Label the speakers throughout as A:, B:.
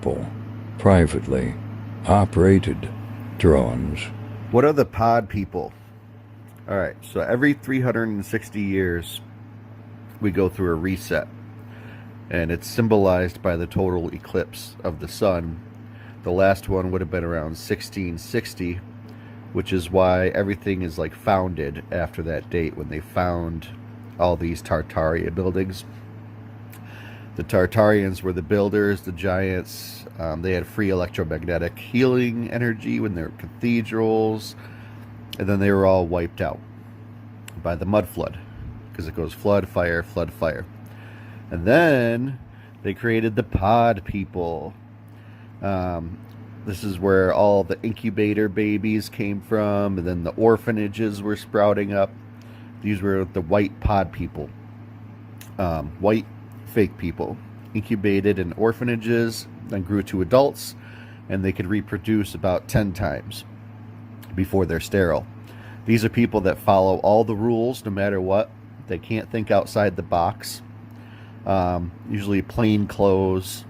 A: people, privately operated drones.
B: What are the pod people? All right, so every 360 years, we go through a reset, and it's symbolized by the total eclipse of the sun. The last one would have been around 1660, which is why everything is like founded after that date when they found all these Tartaria buildings. The Tartarians were the builders, the giants. They had free electromagnetic healing energy when they were cathedrals, and then they were all wiped out by the mud flood, because it goes flood, fire, flood, fire. And then they created the pod people. This is where all the incubator babies came from, and then the orphanages were sprouting up. These were the white pod people. White fake people incubated in orphanages, then grew to adults, and they could reproduce about 10 times before they're sterile. These are people that follow all the rules no matter what. They can't think outside the box. Usually plain clothes.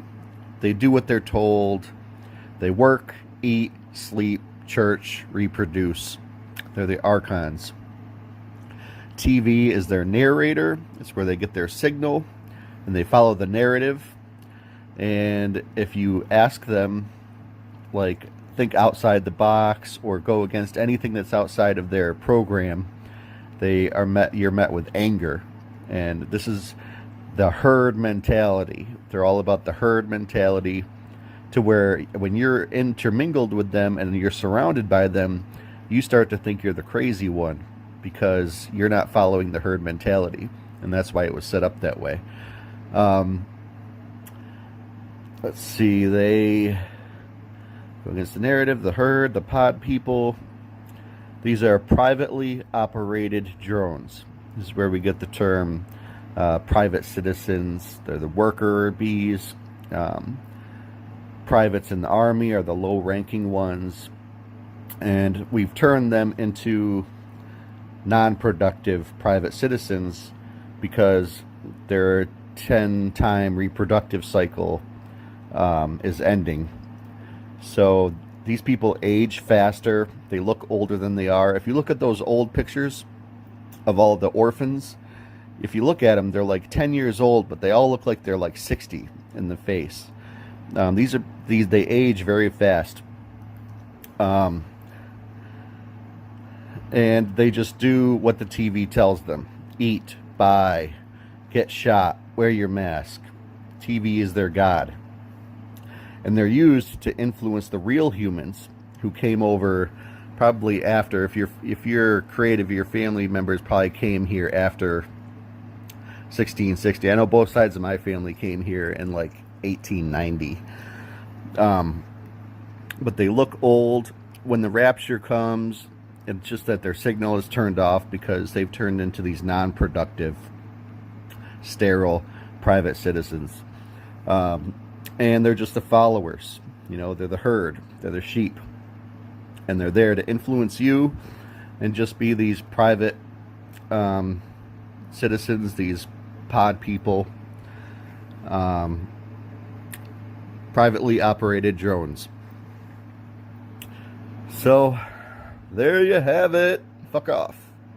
B: They do what they're told. They work, eat, sleep, church, reproduce. They're the archons. TV is their narrator. It's where they get their signal, and they follow the narrative. And if you ask them, like, think outside the box or go against anything that's outside of their program, you're met with anger. And this is the herd mentality. They're all about the herd mentality, to where when you're intermingled with them and you're surrounded by them, you start to think you're the crazy one because you're not following the herd mentality. And that's why it was set up that way. Let's see, they go against the narrative, the herd, the pod people. These are privately operated drones. This is where we get the term private citizens. They're the worker bees. Privates in the army are the low-ranking ones. And we've turned them into non-productive private citizens because their 10-time reproductive cycle is ending. So these people age faster. They look older than they are. If you look at those old pictures of all the orphans, if you look at them, they're like 10 years old, but they all look like they're like 60 in the face. They age very fast. And they just do what the TV tells them. Eat, buy, get shot, wear your mask. TV is their god. And they're used to influence the real humans who came over probably after, if you're creative, your family members probably came here after 1660. I know both sides of my family came here in like 1890. But they look old. When the rapture comes, it's just that their signal is turned off because they've turned into these non-productive, sterile, private citizens. And they're just the followers. You know, they're the herd. They're the sheep. And they're there to influence you and just be these private citizens, these pod people. Privately operated drones. So, there you have it. Fuck off.